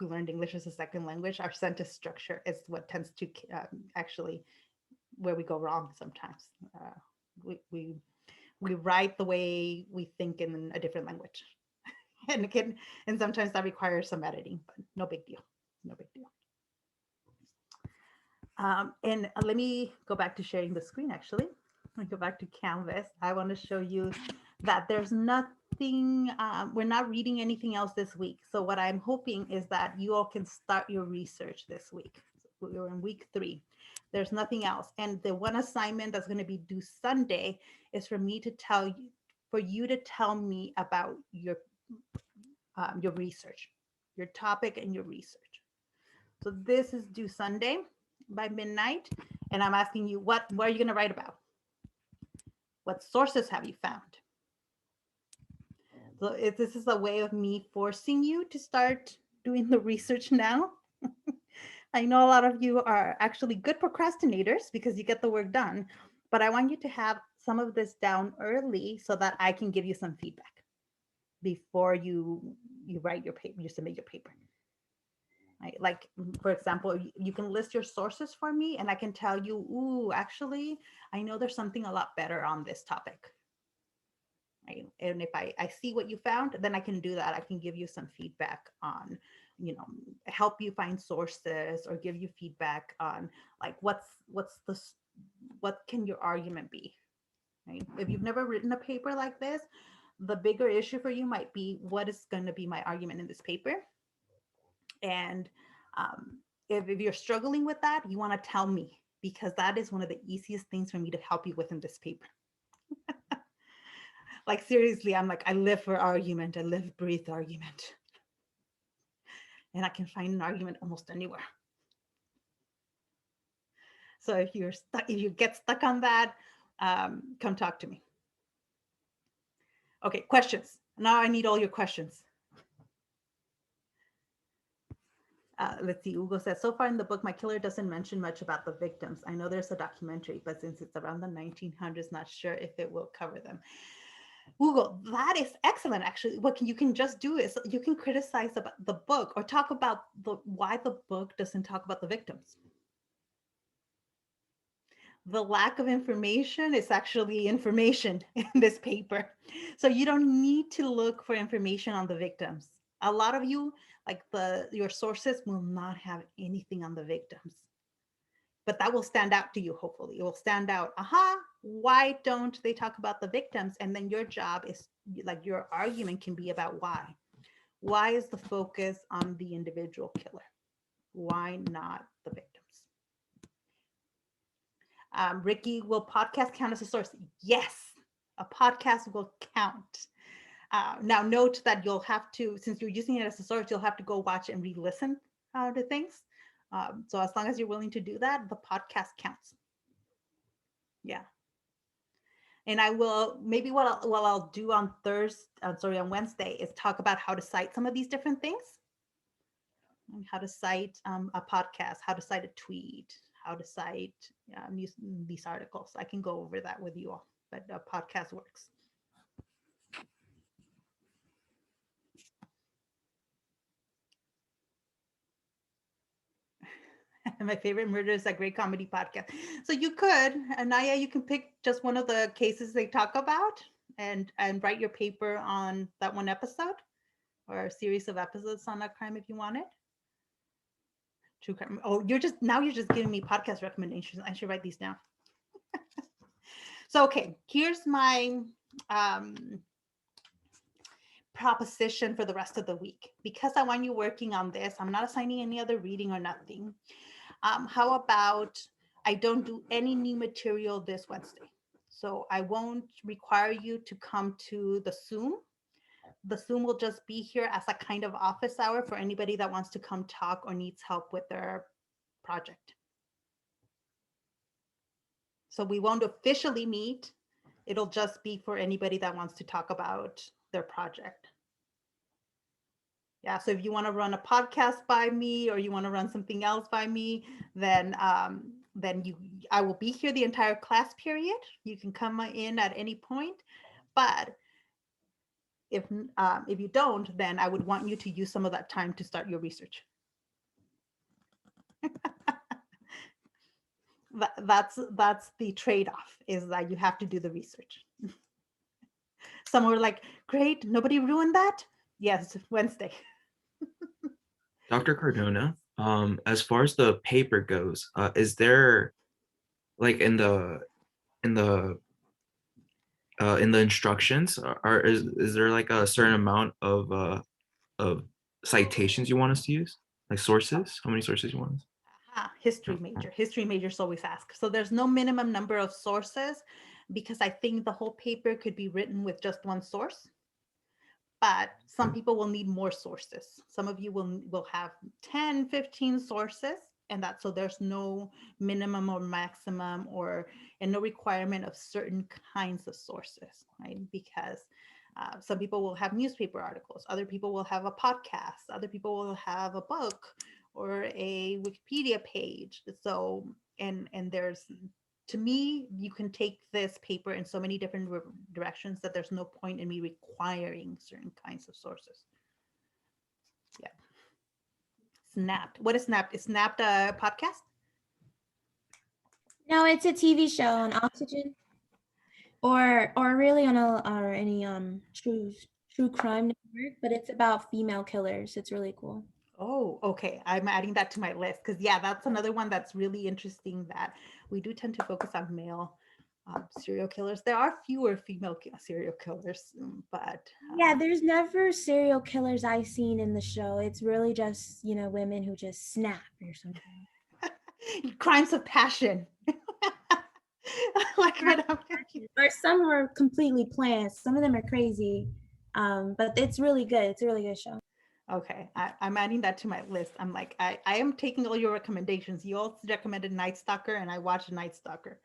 learned English as a second language. Our sentence structure is what tends to actually where we go wrong sometimes. We write the way we think in a different language. And sometimes that requires some editing, but no big deal. No big deal. And let me go back to sharing the screen, actually. Let me go back to Canvas. I want to show you that there's nothing, we're not reading anything else this week. So what I'm hoping is that you all can start your research this week. We're in week 3. There's nothing else. And the one assignment that's going to be due Sunday is for me to tell you, for you to tell me about your research, your topic and your research. So this is due Sunday by midnight. And I'm asking you, what are you going to write about? What sources have you found? So if this is a way of me forcing you to start doing the research now. I know a lot of you are actually good procrastinators because you get the work done, but I want you to have some of this down early so that I can give you some feedback before you write your paper, you submit your paper. Right? Like, for example, you can list your sources for me and I can tell you, ooh, actually, I know there's something a lot better on this topic. Right? And if I see what you found, then I can do that. I can give you some feedback on, help you find sources or give you feedback on like what can your argument be, right? If you've never written a paper like this, the bigger issue for you might be, what is going to be my argument in this paper? And if you're struggling with that, you want to tell me, because that is one of the easiest things for me to help you with in this paper. Like, seriously, I'm like, I live for argument. I live, breathe argument. And I can find an argument almost anywhere. So if you get stuck on that, come talk to me. Okay, questions. Now I need all your questions. Let's see, Hugo says, so far in the book, my killer doesn't mention much about the victims. I know there's a documentary, but since it's around the 1900s, not sure if it will cover them. Google, that is excellent. Actually, what you can just do is you can criticize about the book or talk about why the book doesn't talk about the victims. The lack of information is actually information in this paper. So you don't need to look for information on the victims. A lot of you, like your sources will not have anything on the victims. But that will stand out to you, hopefully. It will stand out, why don't they talk about the victims? And then your job is, like, your argument can be about why. Why is the focus on the individual killer? Why not the victims? Ricky, will podcast count as a source? Yes, a podcast will count. Now note that you'll have to, since you're using it as a source, you'll have to go watch and re-listen to things. So as long as you're willing to do that, the podcast counts. Yeah. And I will, maybe what I'll do on on Wednesday is talk about how to cite some of these different things. How to cite a podcast, how to cite a tweet, how to cite these articles. I can go over that with you all, but a podcast works. My favorite murder is a great comedy podcast. So you could, Anaya, you can pick just one of the cases they talk about and write your paper on that one episode or a series of episodes on that crime if you want it. True crime. Oh, you're just giving me podcast recommendations. I should write these down. So, okay, here's my proposition for the rest of the week. Because I want you working on this, I'm not assigning any other reading or nothing. How about I don't do any new material this Wednesday? So I won't require you to come to the Zoom. The Zoom will just be here as a kind of office hour for anybody that wants to come talk or needs help with their project. So we won't officially meet. It'll just be for anybody that wants to talk about their project. Yeah, so if you want to run a podcast by me or you want to run something else by me, then I will be here the entire class period. You can come in at any point, but if you don't, then I would want you to use some of that time to start your research. That's the trade-off, is that you have to do the research. Some were like, great, nobody ruined that? Yes, Wednesday. Dr. Cardona, as far as the paper goes, is there, like, in the instructions, is there like a certain amount of citations you want us to use, like sources? How many sources you want us? History majors always ask. So there's no minimum number of sources, because I think the whole paper could be written with just one source. But some people will need more sources. Some of you will have 10, 15 sources, and so there's no minimum or maximum and no requirement of certain kinds of sources, right? Because some people will have newspaper articles, other people will have a podcast, other people will have a book or a Wikipedia page. So, and there's, to me, you can take this paper in so many different directions that there's no point in me requiring certain kinds of sources. Yeah. Snapped. What is Snapped? Is Snapped a podcast? No, it's a TV show on Oxygen, or really on any true crime network, but it's about female killers. It's really cool. Oh, okay. I'm adding that to my list because, yeah, that's another one that's really interesting, that we do tend to focus on male serial killers. There are fewer female serial killers, but yeah, there's never serial killers I've seen in the show. It's really just, women who just snap or something. Crimes of passion. Like or some are completely planned. Some of them are crazy, but it's really good. It's a really good show. Okay, I'm adding that to my list. I'm like, I am taking all your recommendations. You all recommended Night Stalker, and I watched Night Stalker.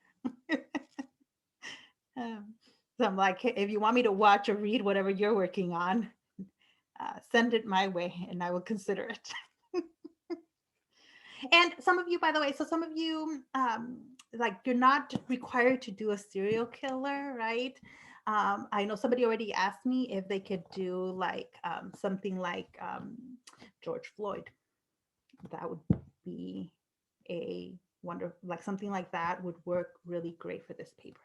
So I'm like, if you want me to watch or read whatever you're working on, send it my way, and I will consider it. And some of you, by the way, so some of you, like, you're not required to do a serial killer, right? I know somebody already asked me if they could do like something like George Floyd. That would be a like something like that would work really great for this paper.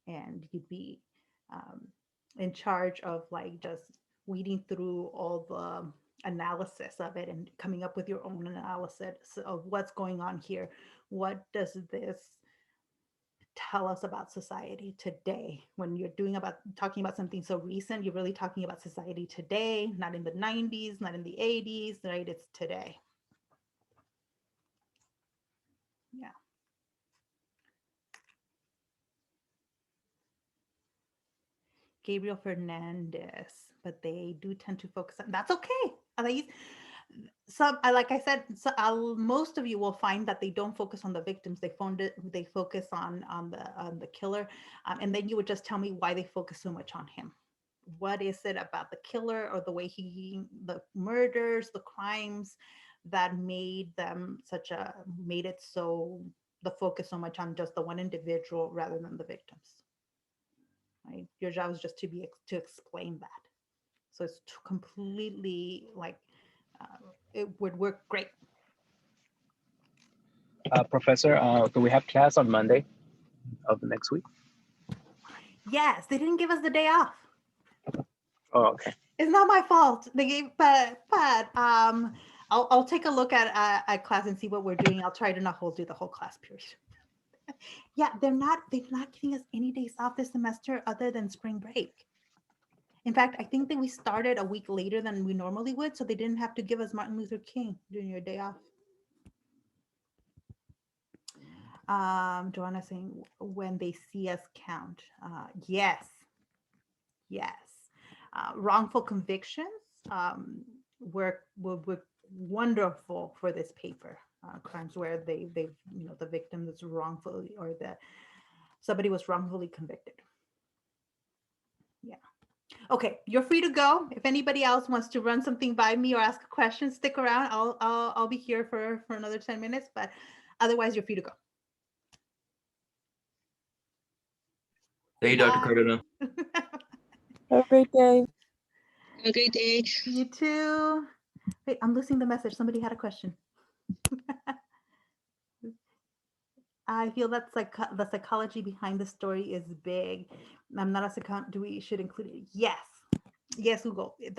And you'd be in charge of like just weeding through all the analysis of it and coming up with your own analysis of what's going on here. What does this tell us about society today? When you're talking about something so recent, you're really talking about society today, not in the 90s, not in the 80s, right? It's today. Yeah. Gabriel Fernandez, but they do tend to focus on, that's okay. At least like I said, most of you will find that they don't focus on the victims. They focus on the killer, and then you would just tell me why they focus so much on him. What is it about the killer or the way the murders, the crimes that made it so the focus so much on just the one individual rather than the victims? Right? Your job is just to explain that. So it's completely like it would work great. Professor, do we have class on Monday of the next week? Yes, they didn't give us the day off. Oh, okay. It's not my fault. They gave, but I'll take a look at class and see what we're doing. I'll try to not do the whole class period. Yeah, they're not giving us any days off this semester other than spring break. In fact, I think that we started a week later than we normally would, so they didn't have to give us Martin Luther King during your day off. Joanna saying, when they see us count. Yes. Wrongful convictions were wonderful for this paper. Crimes where the victim is wrongfully, or somebody was wrongfully convicted. Yeah. Okay, you're free to go. If anybody else wants to run something by me or ask a question, stick around. I'll be here for another 10 minutes, but otherwise you're free to go. Thank you, Dr. Cardona. Have a great day. Have a great day. You too. Wait, I'm losing the message. Somebody had a question. I feel that's like the psychology behind the story is big. I'm not a psychologist. Should include it? Yes, Hugo. If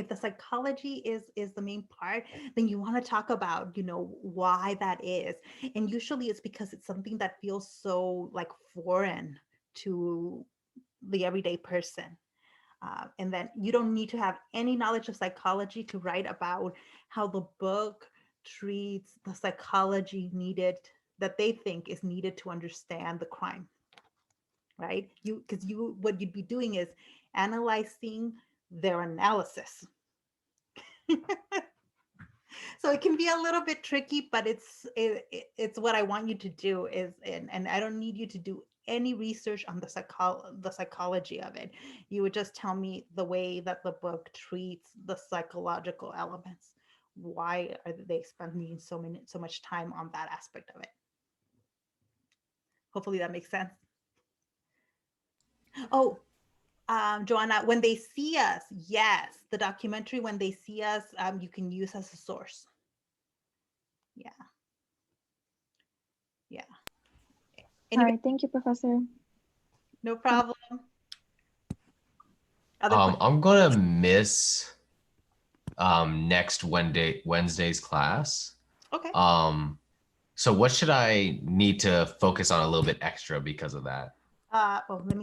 the psychology is the main part, then you want to talk about why that is, and usually it's because it's something that feels so like foreign to the everyday person. And then you don't need to have any knowledge of psychology to write about how the book treats the psychology that they think is needed to understand the crime, right? What you'd be doing is analyzing their analysis. So it can be a little bit tricky, but it's what I want you to do and I don't need you to do any research on the psychology of it. You would just tell me the way that the book treats the psychological elements. Why are they spending so much time on that aspect of it? Hopefully that makes sense. Oh, Joanna, when they see us, yes, the documentary, when they see us, you can use as a source. Yeah. All right, thank you, Professor. No problem. I'm gonna miss next Wednesday's class. Okay. So what should I need to focus on a little bit extra because of that? Let me